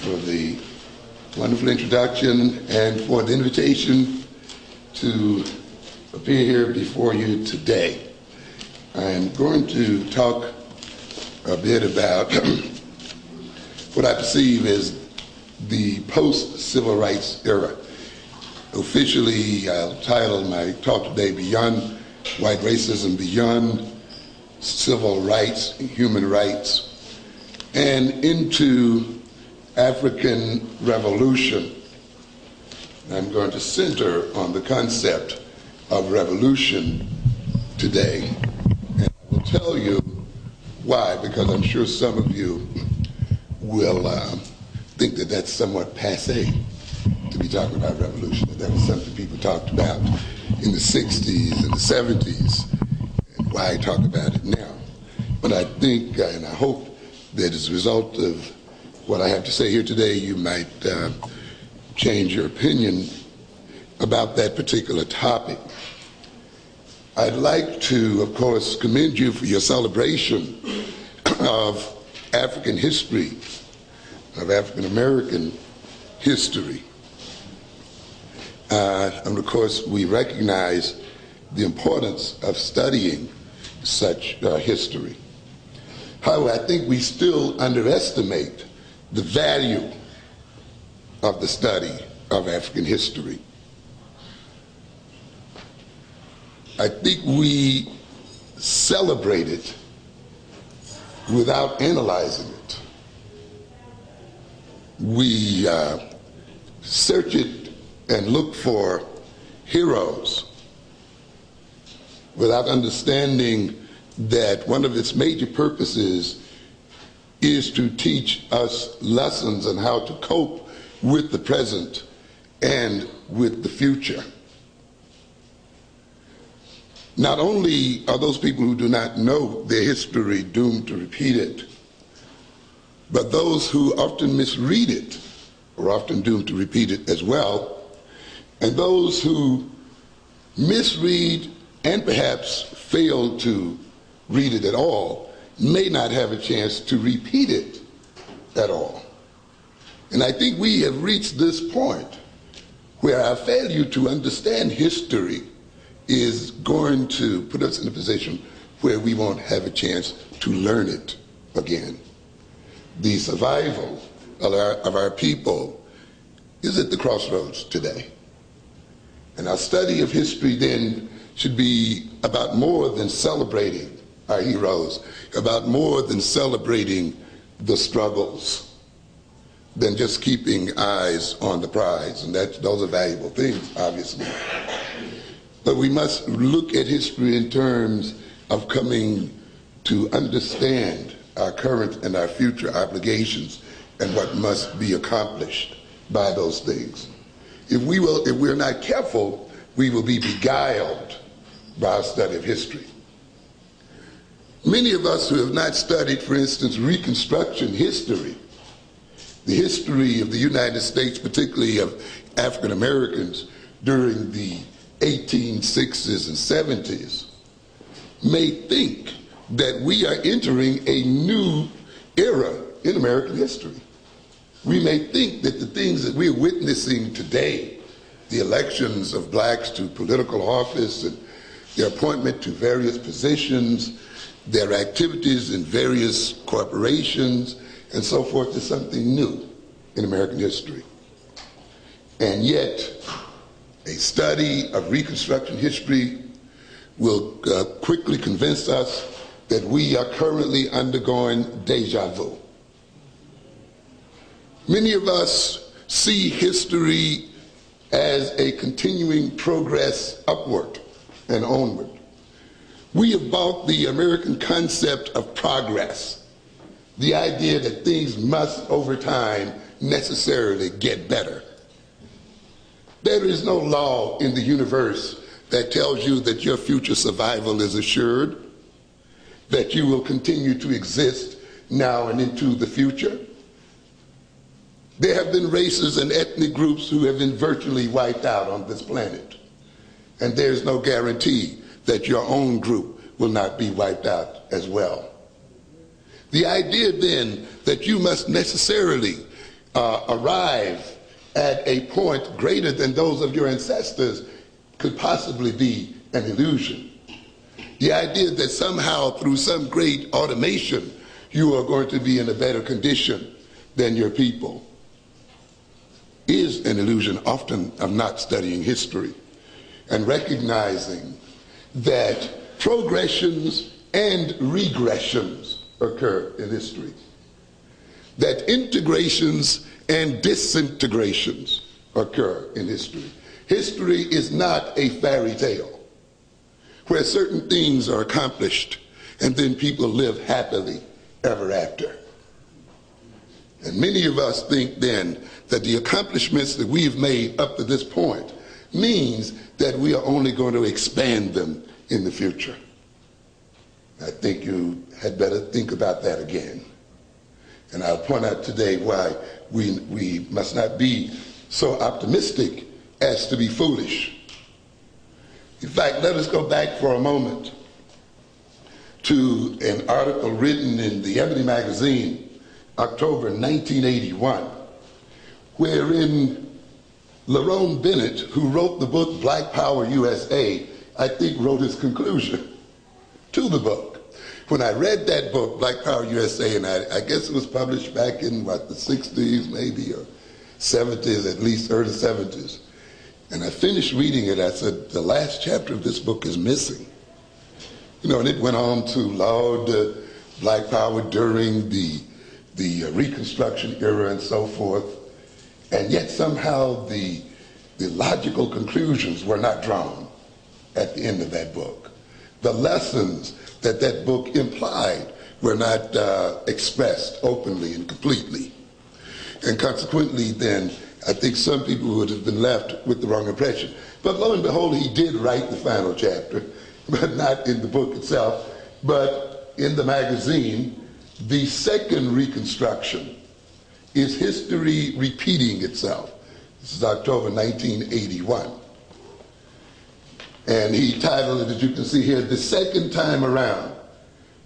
for the wonderful introduction and for the invitation to appear here before you today. I am going to talk a bit about what I perceive as the post-civil rights era. Officially, I'll title my talk today Beyond White Racism, Beyond Civil Rights, Human Rights, and into African Revolution. I'm going to center on the concept of revolution today. And I will tell you why, because I'm sure some of you will think that that's somewhat passé to be talking about revolution. That was something people talked about in the 60s and the 70s, and why talk about it now. But I think, and I hope that as a result of what I have to say here today, you might change your opinion about that particular topic. I'd like to, of course, commend you for your celebration of African history, of African American history. And of course, we recognize the importance of studying such history. However, I think we still underestimate the value of the study of African history. I think we celebrate it without analyzing it. We search it and look for heroes without understanding that one of its major purposes is to teach us lessons on how to cope with the present and with the future. Not only are those people who do not know their history doomed to repeat it, but those who often misread it are often doomed to repeat it as well. And those who misread and perhaps fail to read it at all may not have a chance to repeat it at all. And I think we have reached this point where our failure to understand history is going to put us in a position where we won't have a chance to learn it again. The survival of our people is at the crossroads today. And our study of history then should be about more than celebrating our heroes, about more than celebrating the struggles, than just keeping eyes on the prize. And those are valuable things, obviously. But we must look at history in terms of coming to understand our current and our future obligations and what must be accomplished by those things. If we're not careful, we will be beguiled by our study of history. Many of us who have not studied, for instance, Reconstruction history, the history of the United States, particularly of African Americans during the 1860s and 70s, may think that we are entering a new era in American history. We may think that the things that we're witnessing today, the elections of blacks to political office and their appointment to various positions, their activities in various corporations, and so forth, is something new in American history. And yet, a study of Reconstruction history will quickly convince us that we are currently undergoing deja vu. Many of us see history as a continuing progress upward and onward. We have bought the American concept of progress, the idea that things must, over time, necessarily get better. There is no law in the universe that tells you that your future survival is assured, that you will continue to exist now and into the future. There have been races and ethnic groups who have been virtually wiped out on this planet. And there's no guarantee that your own group will not be wiped out as well. The idea then that you must necessarily arrive at a point greater than those of your ancestors could possibly be an illusion. The idea that somehow through some great automation you are going to be in a better condition than your people is an illusion often of not studying history and recognizing that progressions and regressions occur in history, that integrations and disintegrations occur in history. History is not a fairy tale where certain things are accomplished and then people live happily ever after. And many of us think then that the accomplishments that we've made up to this point means that we are only going to expand them in the future. I think you had better think about that again. And I'll point out today why we must not be so optimistic as to be foolish. In fact, let us go back for a moment to an article written in the Ebony magazine, October 1981, wherein Lerone Bennett, who wrote the book Black Power USA, I think wrote his conclusion to the book. When I read that book, Black Power USA, and I guess it was published back in, the 60s maybe, or 70s, at least early 70s. And I finished reading it, I said, the last chapter of this book is missing. And it went on to laud Black Power during the Reconstruction era and so forth. And yet somehow the logical conclusions were not drawn at the end of that book. The lessons that book implied were not expressed openly and completely. And consequently then, I think some people would have been left with the wrong impression. But lo and behold, he did write the final chapter, but not in the book itself, but in the magazine. The second reconstruction is history repeating itself. This is October 1981. And he titled it, as you can see here, The Second Time Around.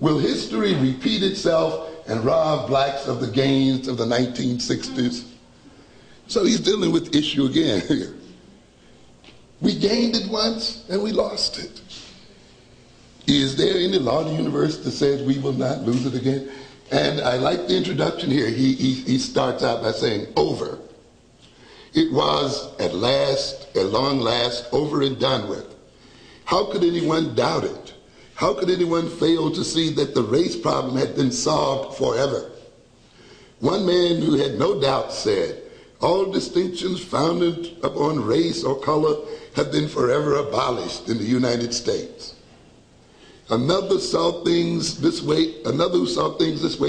Will history repeat itself and rob blacks of the gains of the 1960s? So he's dealing with the issue again here. We gained it once and we lost it. Is there any law in the universe that says we will not lose it again? And I like the introduction here. He starts out by saying, over. It was at last, at long last, over and done with. How could anyone doubt it? How could anyone fail to see that the race problem had been solved forever? One man who had no doubt said, all distinctions founded upon race or color have been forever abolished in the United States. Another who saw things this way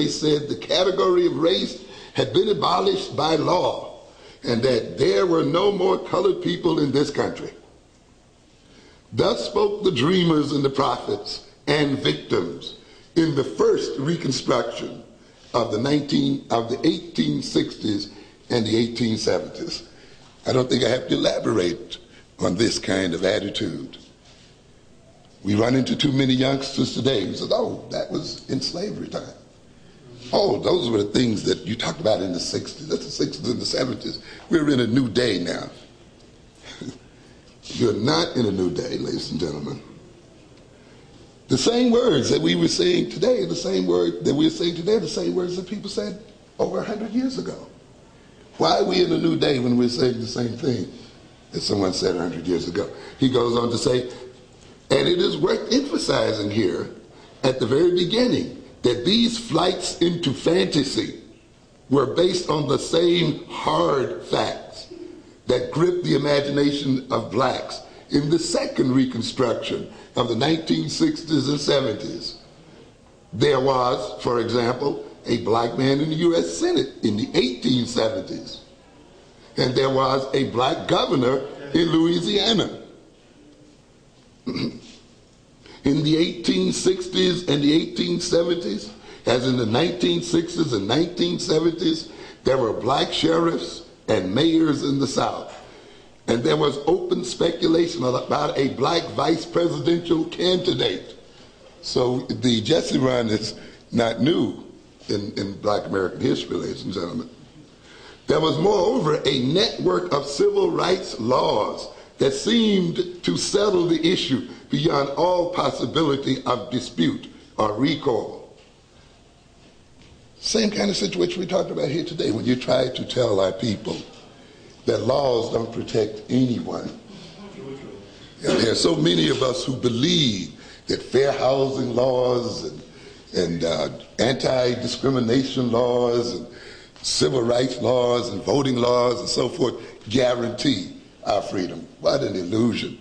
said the category of race had been abolished by law and that there were no more colored people in this country. Thus spoke the dreamers and the prophets and victims in the first reconstruction of the 1860s and the 1870s. I don't think I have to elaborate on this kind of attitude. We run into too many youngsters today who say, oh, that was in slavery time. Oh, those were the things that you talked about in the 60s. That's the 60s and the 70s. We're in a new day now. You're not in a new day, ladies and gentlemen. The same words that we were saying today, the same words that people said over 100 years ago. Why are we in a new day when we're saying the same thing that someone said 100 years ago? He goes on to say, and it is worth emphasizing here at the very beginning that these flights into fantasy were based on the same hard facts that gripped the imagination of blacks in the second reconstruction of the 1960s and 70s. There was, for example, a black man in the U.S. Senate in the 1870s. And there was a black governor in Louisiana. In the 1860s and the 1870s, as in the 1960s and 1970s, there were black sheriffs and mayors in the South. And there was open speculation about a black vice presidential candidate. So the Jesse run is not new in black American history, ladies and gentlemen. There was moreover a network of civil rights laws that seemed to settle the issue beyond all possibility of dispute or recall. Same kind of situation we talked about here today when you try to tell our people that laws don't protect anyone. And there are so many of us who believe that fair housing laws and anti-discrimination laws and civil rights laws and voting laws and so forth guarantee our freedom. What an illusion.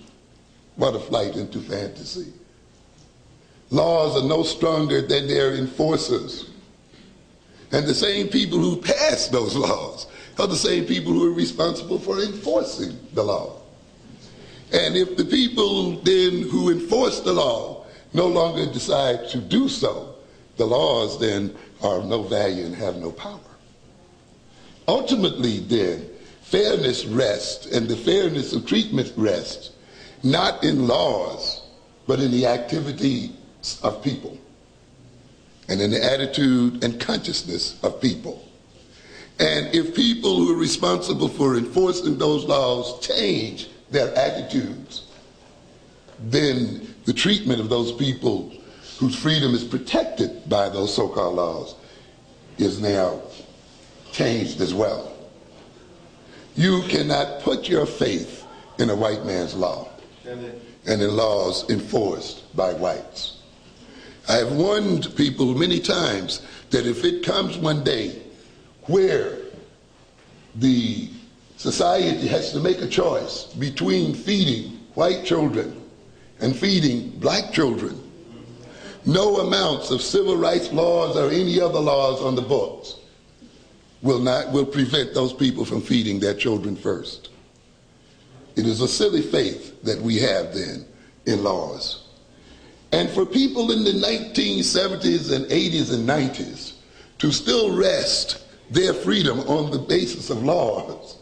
What a flight into fantasy. Laws are no stronger than their enforcers. And the same people who pass those laws are the same people who are responsible for enforcing the law. And if the people then who enforce the law no longer decide to do so, the laws then are of no value and have no power. Ultimately then, fairness rests, and the fairness of treatment rests, not in laws, but in the activities of people, and in the attitude and consciousness of people. And if people who are responsible for enforcing those laws change their attitudes, then the treatment of those people whose freedom is protected by those so-called laws is now changed as well. You cannot put your faith in a white man's law and in laws enforced by whites. I have warned people many times that if it comes one day where the society has to make a choice between feeding white children and feeding black children, no amounts of civil rights laws or any other laws on the books will prevent those people from feeding their children first. It is a silly faith that we have then in laws. And for people in the 1970s and 80s and 90s to still rest their freedom on the basis of laws,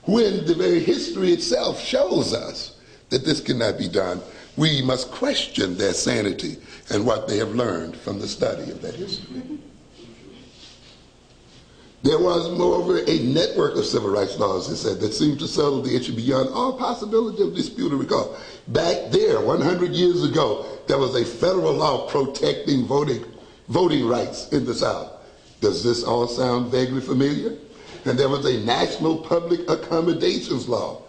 when the very history itself shows us that this cannot be done, we must question their sanity and what they have learned from the study of that history. There was, moreover, a network of civil rights laws, it said, that seemed to settle the issue beyond all possibility of dispute or recall. Back there, 100 years ago, there was a federal law protecting voting rights in the South. Does this all sound vaguely familiar? And there was a national public accommodations law.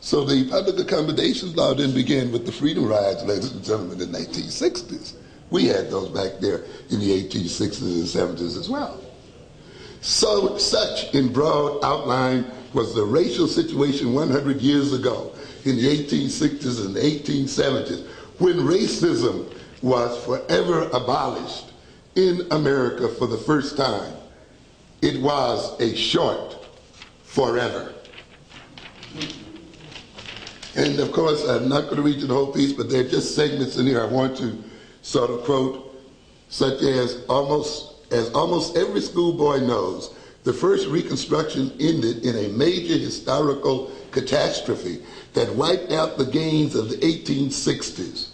So the public accommodations law didn't begin with the freedom rides, ladies and gentlemen, in the 1960s. We had those back there in the 1860s and 70s as well. So such, in broad outline, was the racial situation 100 years ago in the 1860s and the 1870s, when racism was forever abolished in America for the first time. It was a short forever. And of course, I'm not going to read you the whole piece, but there are just segments in here I want to sort of quote, such as almost every schoolboy knows, the first Reconstruction ended in a major historical catastrophe that wiped out the gains of the 1860s.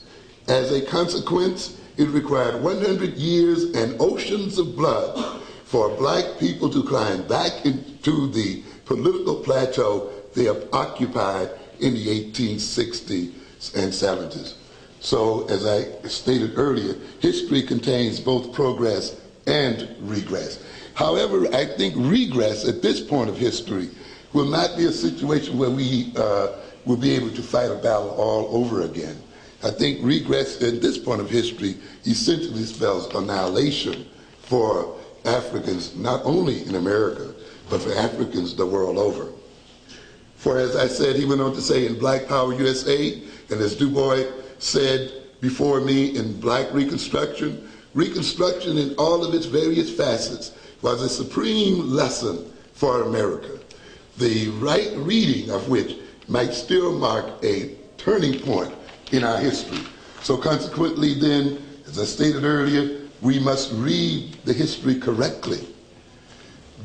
As a consequence, it required 100 years and oceans of blood for black people to climb back into the political plateau they have occupied in the 1860s and 70s. So, as I stated earlier, history contains both progress and regress. However, I think regress at this point of history will not be a situation where we will be able to fight a battle all over again. I think regress at this point of history essentially spells annihilation for Africans, not only in America, but for Africans the world over. For as I said, he went on to say in Black Power USA, and as Du Bois said before me in Black Reconstruction, Reconstruction in all of its various facets was a supreme lesson for America, the right reading of which might still mark a turning point in our history. So consequently then, as I stated earlier, we must read the history correctly.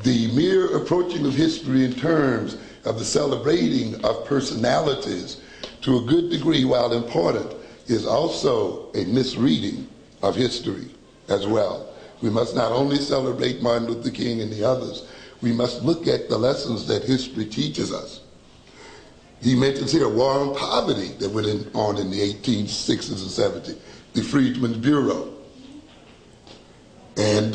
The mere approaching of history in terms of the celebrating of personalities to a good degree, while important, is also a misreading of history as well. We must not only celebrate Martin Luther King and the others, we must look at the lessons that history teaches us. He mentions here a war on poverty that went on in the 1860s and 70s, the Freedmen's Bureau, and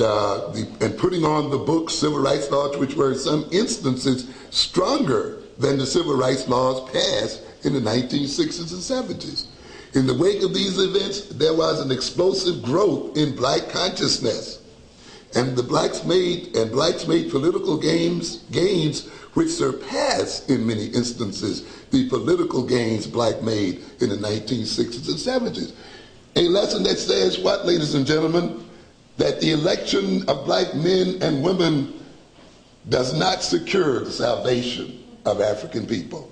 putting on the book civil rights laws, which were in some instances stronger than the civil rights laws passed in the 1960s and 70s. In the wake of these events, there was an explosive growth in black consciousness, and blacks made political gains which surpassed, in many instances, the political gains black made in the 1960s and 70s. A lesson that says what, ladies and gentlemen? That the election of black men and women does not secure the salvation of African people.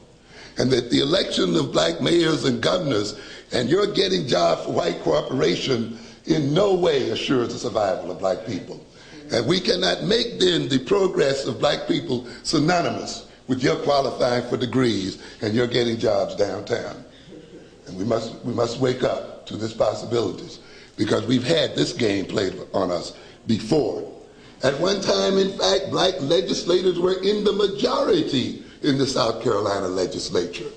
And that the election of black mayors and governors and your getting jobs for white corporation in no way assures the survival of black people. And we cannot make then the progress of black people synonymous with your qualifying for degrees and your getting jobs downtown. And we must wake up to these possibilities, because we've had this game played on us before. At one time, in fact, black legislators were in the majority in the South Carolina legislature.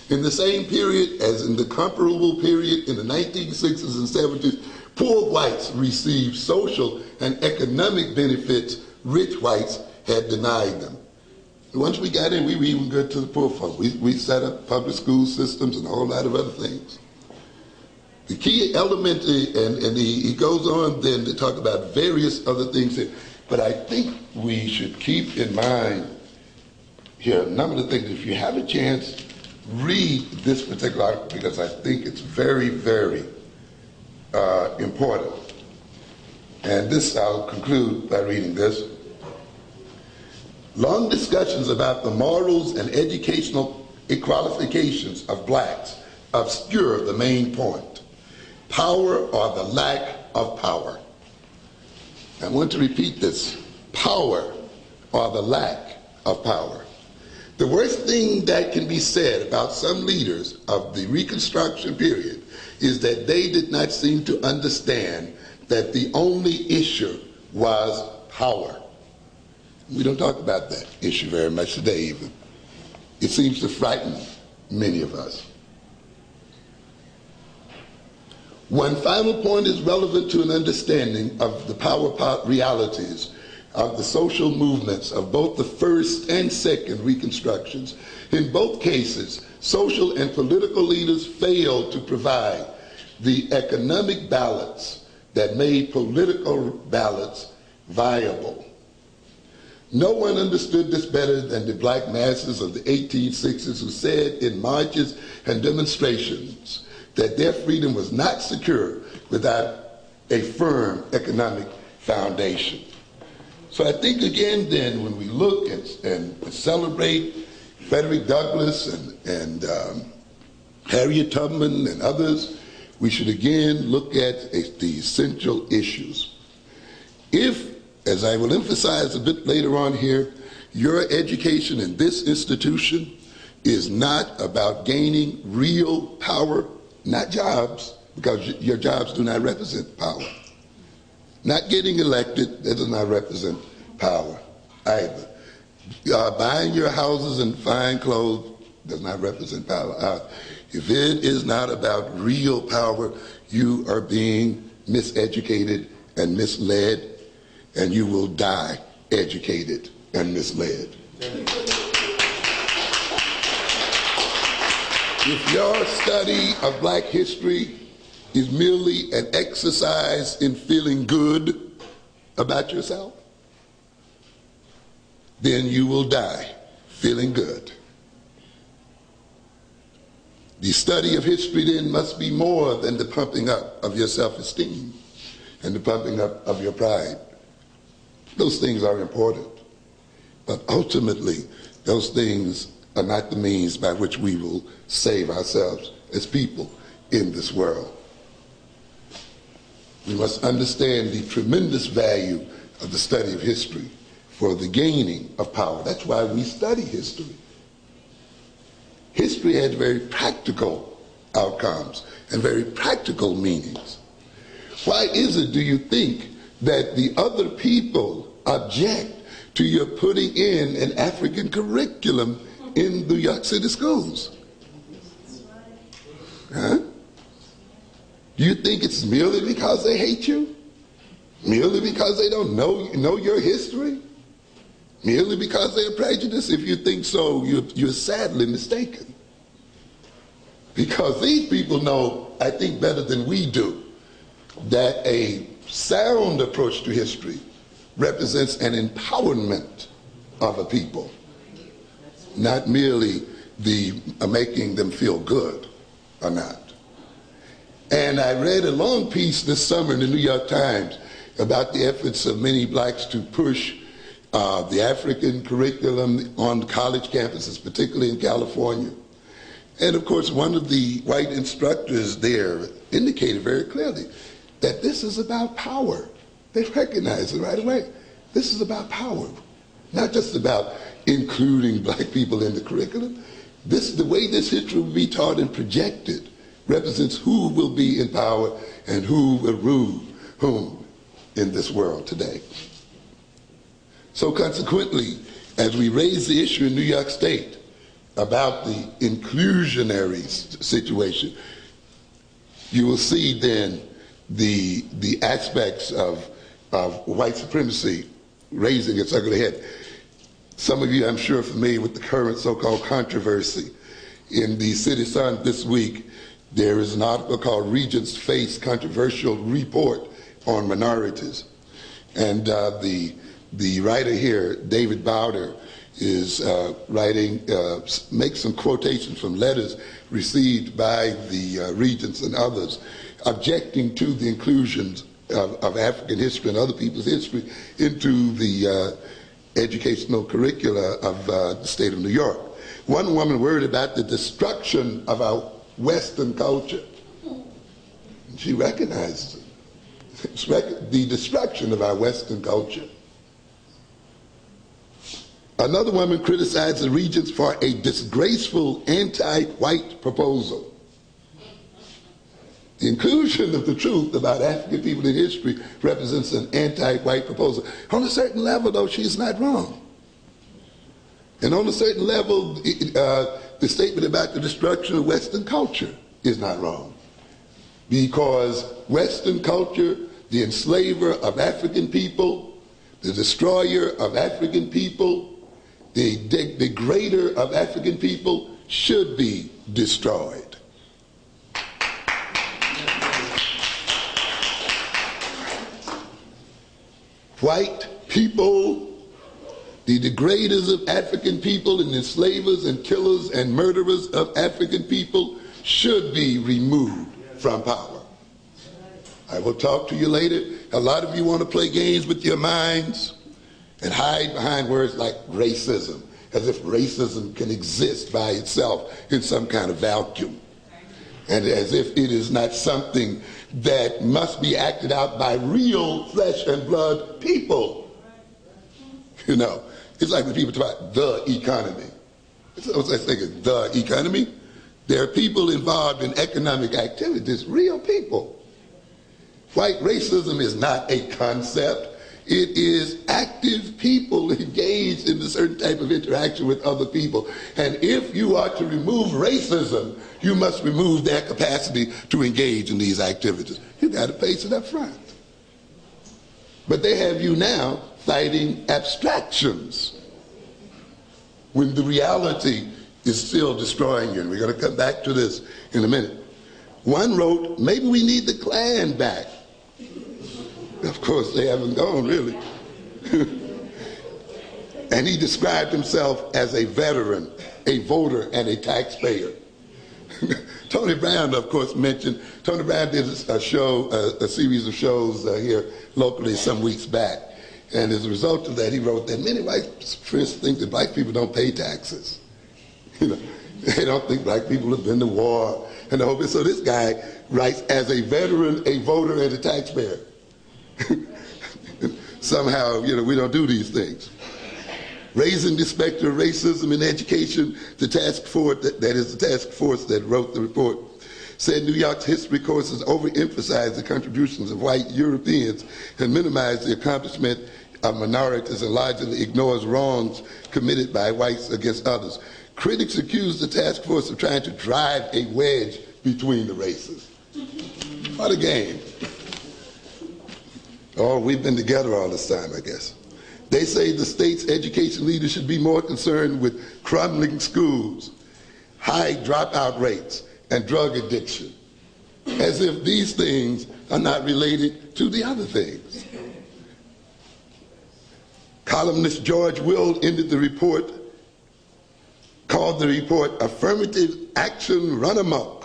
In the same period as in the comparable period in the 1960s and 70s, poor whites received social and economic benefits rich whites had denied them. Once we got in, we were even good to the poor folks. We set up public school systems and a whole lot of other things. The key element, and he goes on then to talk about various other things here, but I think we should keep in mind here a number of things. If you have a chance, read this particular article, because I think it's very, very important. And this, I'll conclude by reading this. Long discussions about the morals and educational qualifications of blacks obscure the main point: power or the lack of power. I want to repeat this: power or the lack of power. The worst thing that can be said about some leaders of the Reconstruction period is that they did not seem to understand that the only issue was power. We don't talk about that issue very much today even. It seems to frighten many of us. One final point is relevant to an understanding of the power realities of the social movements of both the first and second Reconstructions. In both cases, social and political leaders failed to provide the economic balance that made political balance viable. No one understood this better than the black masses of the 1860s, who said in marches and demonstrations that their freedom was not secure without a firm economic foundation. So I think again then, when we look and celebrate Frederick Douglass and Harriet Tubman and others, we should again look at the essential issues. If, as I will emphasize a bit later on here, your education in this institution is not about gaining real power, not jobs, because your jobs do not represent power. Not getting elected, that does not represent power either. Buying your houses and fine clothes does not represent power either. If it is not about real power, you are being miseducated and misled, and you will die educated and misled. If your study of black history is merely an exercise in feeling good about yourself, then you will die feeling good. The study of history then must be more than the pumping up of your self-esteem and the pumping up of your pride. Those things are important, but ultimately those things are not the means by which we will save ourselves as people in this world. We must understand the tremendous value of the study of history for the gaining of power. That's why we study history. History has very practical outcomes and very practical meanings. Why is it, do you think, that the other people object to your putting in an African curriculum in New York City schools? Huh? Do you think it's merely because they hate you? Merely because they don't know your history? Merely because they are prejudiced? If you think so, you're sadly mistaken. Because these people know, I think better than we do, that a sound approach to history represents an empowerment of a people, not merely the making them feel good or not. And I read a long piece this summer in the New York Times about the efforts of many blacks to push the African curriculum on college campuses, particularly in California. And of course, one of the white instructors there indicated very clearly that this is about power. They recognize it right away. This is about power, not just about including black people in the curriculum. The way this history will be taught and projected represents who will be in power and who will rule whom in this world today. So consequently, as we raise the issue in New York State about the inclusionary situation, you will see then the aspects of white supremacy raising its ugly head. Some of you, I'm sure, are familiar with the current so-called controversy. In the City Sun this week, there is an article called Regents Face Controversial Report on Minorities. And the writer here, David Bowder, is writing, makes some quotations from letters received by the regents and others objecting to the inclusions of African history and other people's history into the educational curricula of the state of New York. One woman worried about the destruction of our Western culture. She recognizes it. It's the destruction of our Western culture. Another woman criticized the regents for a disgraceful anti-white proposal. The inclusion of the truth about African people in history represents an anti-white proposal. On a certain level, though, she's not wrong. And on a certain level, the statement about the destruction of Western culture is not wrong. Because Western culture, the enslaver of African people, the destroyer of African people, the degrader of African people should be destroyed. White people, the degraders of African people and enslavers and killers and murderers of African people should be removed from power. I will talk to you later. A lot of you want to play games with your minds and hide behind words like racism, as if racism can exist by itself in some kind of vacuum, and as if it is not something that must be acted out by real flesh and blood people. You know, it's like when people talk about the economy. It's no such thing as the economy. There are people involved in economic activities, real people. White racism is not a concept. It is active people engaged in a certain type of interaction with other people. And if you are to remove racism, you must remove their capacity to engage in these activities. You got to face it up front. But they have you now fighting abstractions when the reality is still destroying you. And we're going to come back to this in a minute. One wrote, maybe we need the Klan back. Of course, they haven't gone, really. And he described himself as a veteran, a voter, and a taxpayer. Tony Brown, of course, mentioned, Tony Brown did a show, a series of shows here locally some weeks back. And as a result of that, he wrote that many white friends think that black people don't pay taxes. You know, they don't think black people have been to war and the whole bit. So this guy writes as a veteran, a voter, and a taxpayer. Somehow, you know, we don't do these things. Raising the specter of racism in education, the task force, that is the task force that wrote the report, said New York's history courses overemphasize the contributions of white Europeans and minimize the accomplishment of minorities and largely ignores wrongs committed by whites against others. Critics accuse the task force of trying to drive a wedge between the races. What a game. Oh, we've been together all this time, I guess. They say the state's education leaders should be more concerned with crumbling schools, high dropout rates, and drug addiction, as if these things are not related to the other things. Columnist George Will ended the report, called the report Affirmative Action Run Amok.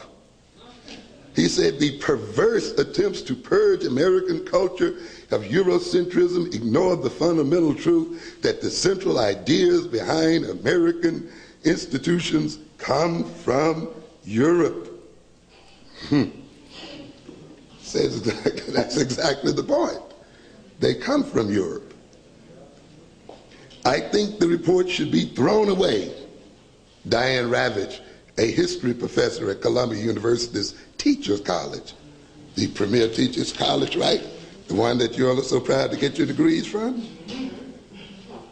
He said the perverse attempts to purge American culture of Eurocentrism ignore the fundamental truth that the central ideas behind American institutions come from Europe. Says that's exactly the point. They come from Europe. I think the report should be thrown away. Diane Ravitch, a history professor at Columbia University's Teachers College, the premier teachers college, right? The one that you're all so proud to get your degrees from?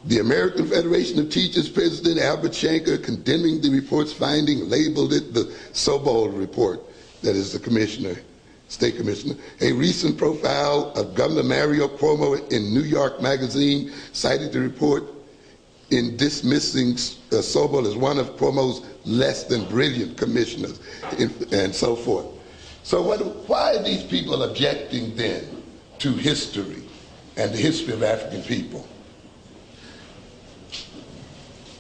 The American Federation of Teachers President Albert Shanker, condemning the report's finding, labeled it the Sobol report, that is the commissioner, state commissioner. A recent profile of Governor Mario Cuomo in New York Magazine cited the report in dismissing Sobol as one of Cuomo's less than brilliant commissioners, and so forth. So why are these people objecting then to history and the history of African people?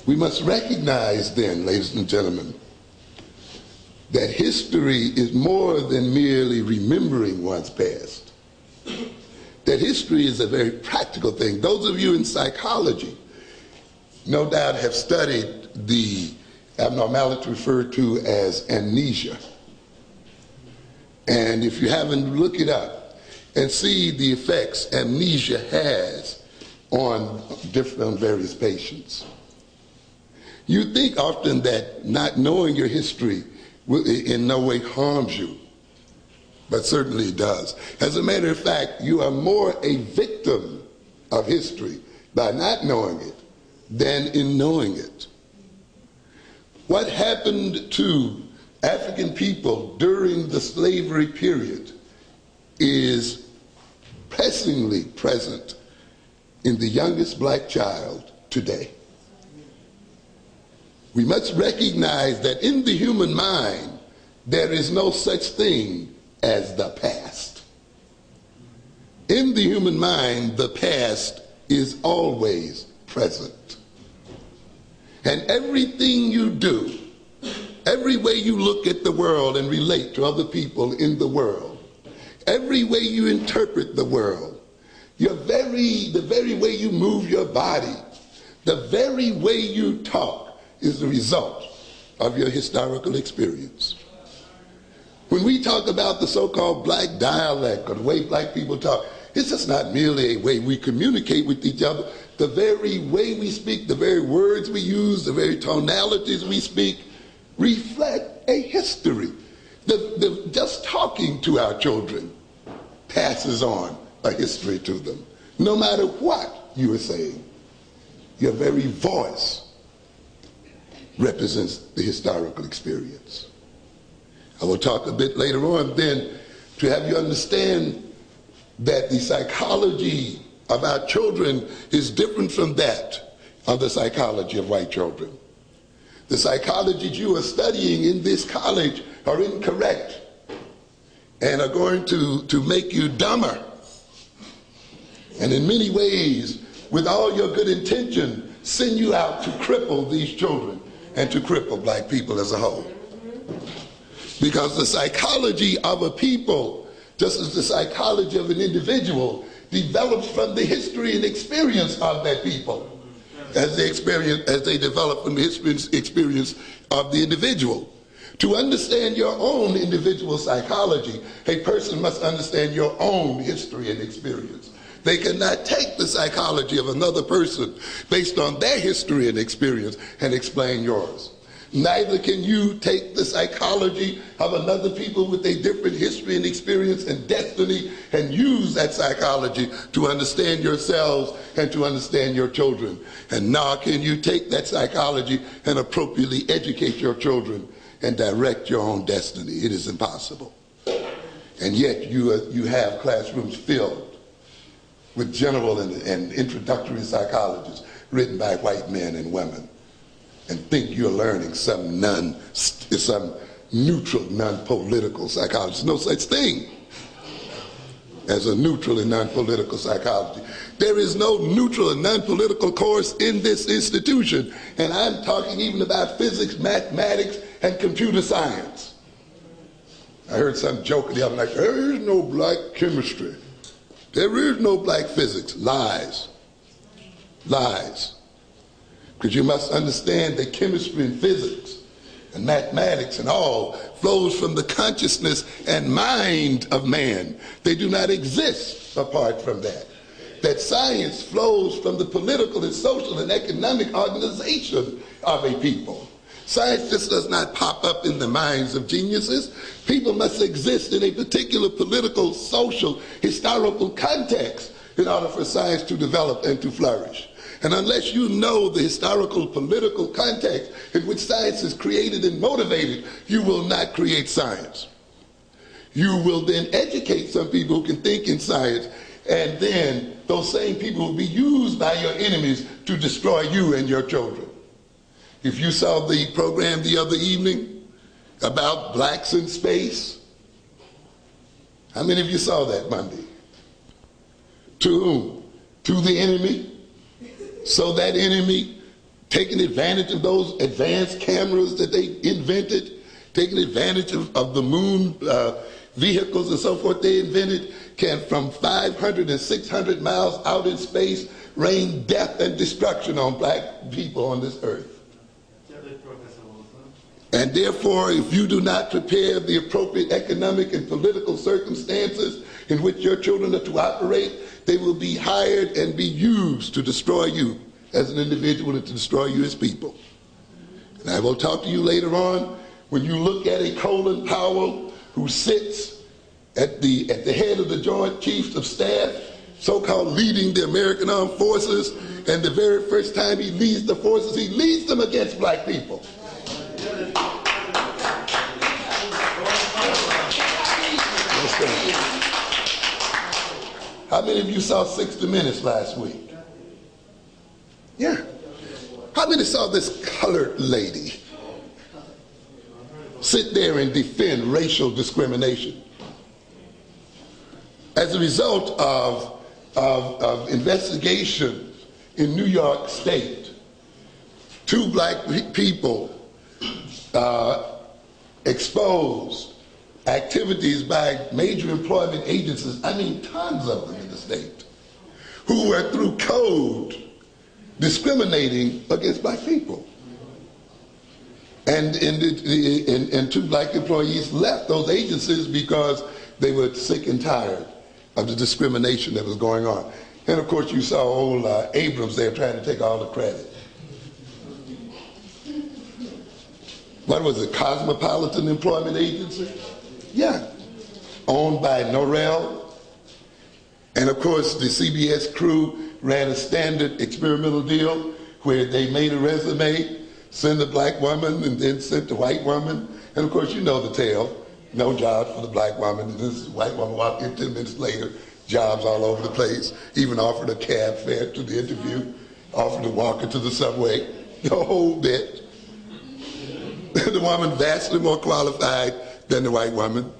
We must recognize then, ladies and gentlemen, that history is more than merely remembering one's past. That history is a very practical thing. Those of you in psychology no doubt have studied the abnormality referred to as amnesia. And if you haven't, look it up and see the effects amnesia has on various patients. You think often that not knowing your history in no way harms you, but certainly it does. As a matter of fact, you are more a victim of history by not knowing it than in knowing it. What happened to African people during the slavery period is pressingly present in the youngest black child today. We must recognize that in the human mind, there is no such thing as the past. In the human mind, the past is always present. And everything you do, every way you look at the world and relate to other people in the world, every way you interpret the world, the very way you move your body, the very way you talk is the result of your historical experience. When we talk about the so-called black dialect or the way black people talk, it's just not merely a way we communicate with each other. The very way we speak, the very words we use, the very tonalities we speak reflect a history. Just talking to our children passes on a history to them. No matter what you are saying, your very voice represents the historical experience. I will talk a bit later on then to have you understand that the psychology of our children is different from that of the psychology of white children. The psychologies you are studying in this college are incorrect and are going to make you dumber. And in many ways, with all your good intention, send you out to cripple these children and to cripple black people as a whole. Because the psychology of a people, just as the psychology of an individual, develops from the history and experience of that people, as they develop from the history and experience of the individual. To understand your own individual psychology, a person must understand your own history and experience. They cannot take the psychology of another person based on their history and experience and explain yours. Neither can you take the psychology of another people with a different history and experience and destiny and use that psychology to understand yourselves and to understand your children. And nor can you take that psychology and appropriately educate your children and direct your own destiny. It is impossible. And yet you have classrooms filled with general and introductory psychologists written by white men and women, and think you're learning some neutral, non-political psychology. No such thing as a neutral and non-political psychology. There is no neutral and non-political course in this institution, and I'm talking even about physics, mathematics, and computer science. I heard some joke the other night, there is no black chemistry. There is no black physics. Lies. Lies. Because you must understand that chemistry and physics and mathematics and all flows from the consciousness and mind of man. They do not exist apart from that. That science flows from the political and social and economic organization of a people. Science just does not pop up in the minds of geniuses. People must exist in a particular political, social, historical context in order for science to develop and to flourish. And unless you know the historical, political context in which science is created and motivated, you will not create science. You will then educate some people who can think in science, and then those same people will be used by your enemies to destroy you and your children. If you saw the program the other evening about blacks in space, how many of you saw that Monday? To whom? To the enemy? So that enemy, taking advantage of those advanced cameras that they invented, taking advantage of the moon vehicles and so forth they invented, can from 500 and 600 miles out in space rain death and destruction on black people on this earth. And therefore, if you do not prepare the appropriate economic and political circumstances in which your children are to operate, they will be hired and be used to destroy you as an individual and to destroy you as people. And I will talk to you later on when you look at a Colin Powell who sits at the head of the Joint Chiefs of Staff, so-called leading the American Armed Forces, and the very first time he leads the forces, he leads them against black people. How many of you saw 60 Minutes last week? Yeah. How many saw this colored lady sit there and defend racial discrimination? As a result of investigation in New York State, 2 black people exposed activities by major employment agencies, I mean tons of them in the state, who were through code discriminating against black people. And 2 black employees left those agencies because they were sick and tired of the discrimination that was going on. And of course you saw old Abrams there trying to take all the credit. What was it, Cosmopolitan Employment Agency? Yeah, owned by Norrell. And of course the CBS crew ran a standard experimental deal where they made a resume, sent a black woman, and then sent a white woman. And of course you know the tale, no job for the black woman. And this white woman walked in 10 minutes later, jobs all over the place, even offered a cab fare to the interview, offered to walk her to the subway, the whole bit. The woman vastly more qualified than the white woman.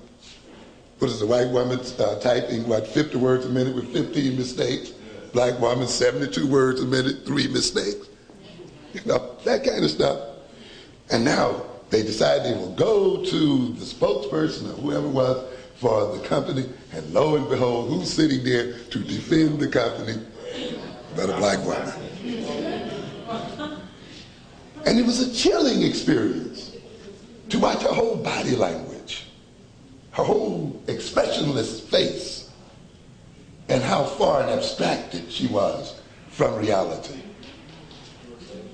What is the white woman typing, 50 words a minute with 15 mistakes? Black woman, 72 words a minute, 3 mistakes. You know, that kind of stuff. And now they decide they will go to the spokesperson or whoever it was for the company, and lo and behold, who's sitting there to defend the company but a black woman? And it was a chilling experience to watch her whole body language, her whole expressionless face, and how far and abstracted she was from reality.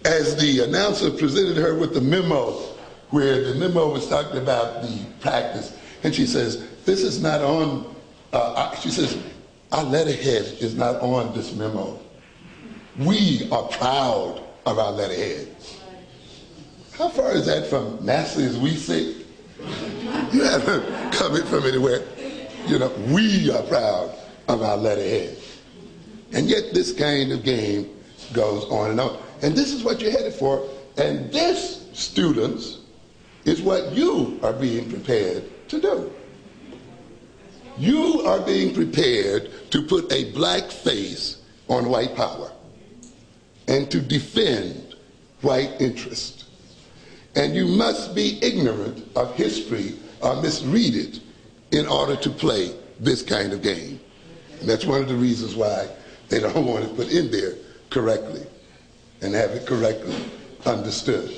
As the announcer presented her with the memo where the memo was talking about the practice, and she says, this is not on, she says, our letterhead is not on this memo. We are proud of our letterhead. How far is that from nasty as we say? You haven't come in from anywhere. You know, we are proud of our letterhead. And yet this kind of game goes on and on. And this is what you're headed for. And this, students, is what you are being prepared to do. You are being prepared to put a black face on white power and to defend white interest. And you must be ignorant of history or misread it in order to play this kind of game. And that's one of the reasons why they don't want it put in there correctly and have it correctly understood.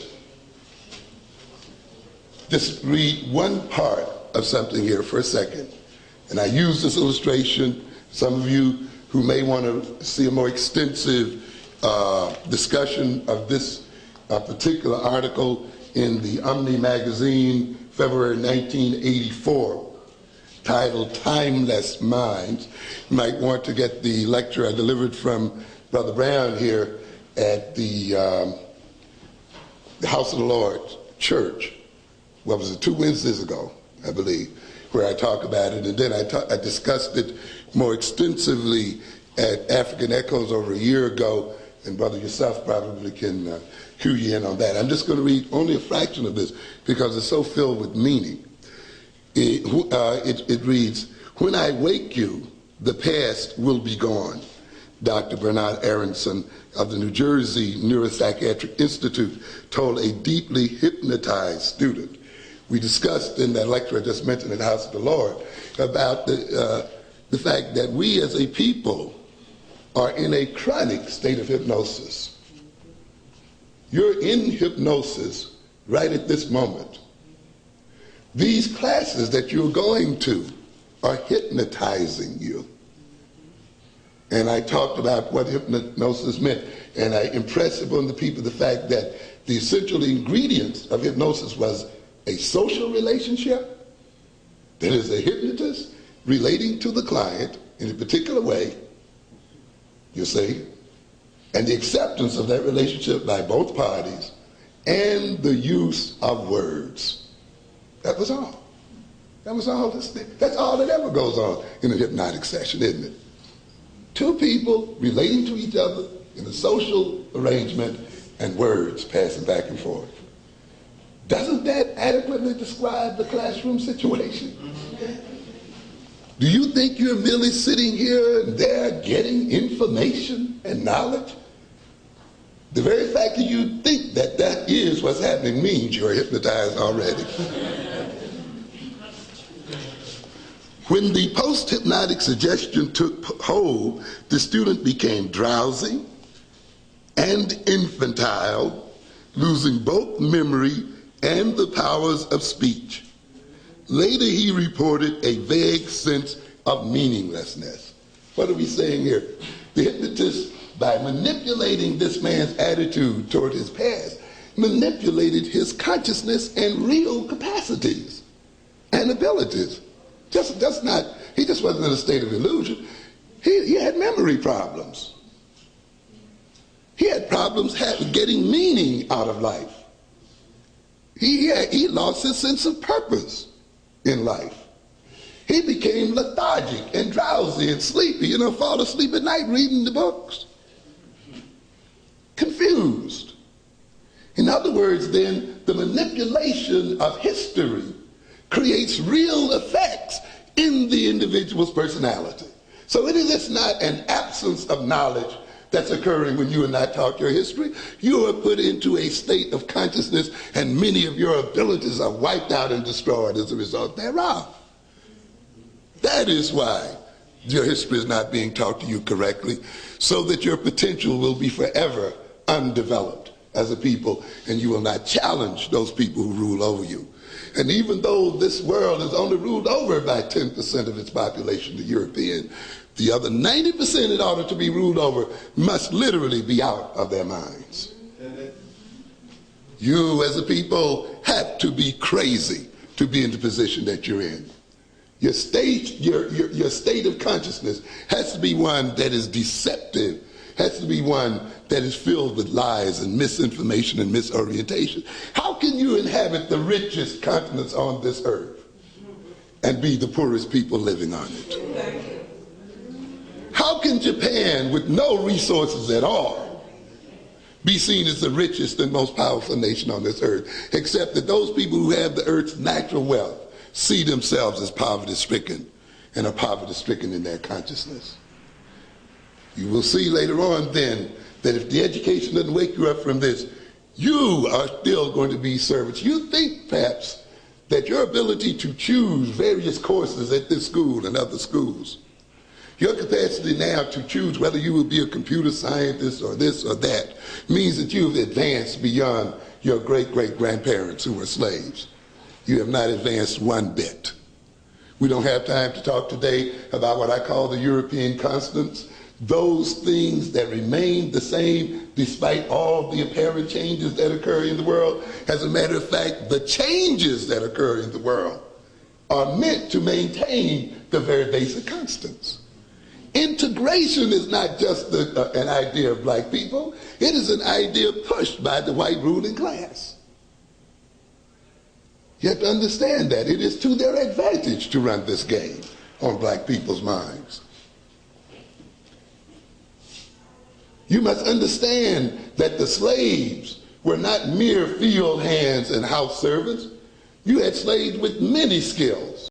Just read one part of something here for a second. And I use this illustration. Some of you who may want to see a more extensive discussion of this particular article in the Omni magazine, February 1984, titled Timeless Minds. You might want to get the lecture I delivered from Brother Brown here at the House of the Lord Church. What was it, 2 Wednesdays ago, I believe, where I talk about it. And then I discussed it more extensively at African Echoes over a year ago, and Brother yourself probably can cue you in on that. I'm just going to read only a fraction of this because it's so filled with meaning. It reads, when I wake you, the past will be gone. Dr. Bernard Aronson of the New Jersey Neuropsychiatric Institute told a deeply hypnotized student. We discussed in that lecture I just mentioned at the House of the Lord about the fact that we as a people are in a chronic state of hypnosis. You're in hypnosis right at this moment. These classes that you're going to are hypnotizing you. And I talked about what hypnosis meant, and I impressed upon the people the fact that the essential ingredients of hypnosis was a social relationship, that is a hypnotist relating to the client in a particular way, you see, and the acceptance of that relationship by both parties, and the use of words. That was all. That was all this thing. That's all that ever goes on in a hypnotic session, isn't it? Two people relating to each other in a social arrangement and words passing back and forth. Doesn't that adequately describe the classroom situation? Do you think you're merely sitting here and there getting information and knowledge? The very fact that you think that that is what's happening means you're hypnotized already. When the post-hypnotic suggestion took hold, the student became drowsy and infantile, losing both memory and the powers of speech. Later, he reported a vague sense of meaninglessness. What are we saying here? The hypnotist, by manipulating this man's attitude toward his past, manipulated his consciousness and real capacities and abilities. He just wasn't in a state of illusion. He had memory problems. He had problems getting meaning out of life. He lost his sense of purpose in life. He became lethargic and drowsy and sleepy, fall asleep at night reading the books. Confused. In other words, then, the manipulation of history creates real effects in the individual's personality. So it is not an absence of knowledge that's occurring when you and I talk your history. You are put into a state of consciousness, and many of your abilities are wiped out and destroyed as a result thereof. That is why your history is not being taught to you correctly, so that your potential will be forever undeveloped as a people, and you will not challenge those people who rule over you. And even though this world is only ruled over by 10% of its population, the European, the other 90% in order to be ruled over must literally be out of their minds. You as a people have to be crazy to be in the position that you're in. Your state of consciousness has to be one that is deceptive, has to be one that is filled with lies and misinformation and misorientation. How can you inhabit the richest continents on this earth and be the poorest people living on it? How can Japan, with no resources at all, be seen as the richest and most powerful nation on this earth, except that those people who have the earth's natural wealth see themselves as poverty-stricken and are poverty-stricken in their consciousness? You will see later on then that if the education doesn't wake you up from this, you are still going to be servants. You think perhaps that your ability to choose various courses at this school and other schools, your capacity now to choose whether you will be a computer scientist or this or that, means that you have advanced beyond your great-great-grandparents who were slaves. You have not advanced one bit. We don't have time to talk today about what I call the European constants, those things that remain the same despite all the apparent changes that occur in the world. As a matter of fact, the changes that occur in the world are meant to maintain the very basic constants. Integration is not just an idea of black people. It is an idea pushed by the white ruling class. You have to understand that. It is to their advantage to run this game on black people's minds. You must understand that the slaves were not mere field hands and house servants. You had slaves with many skills.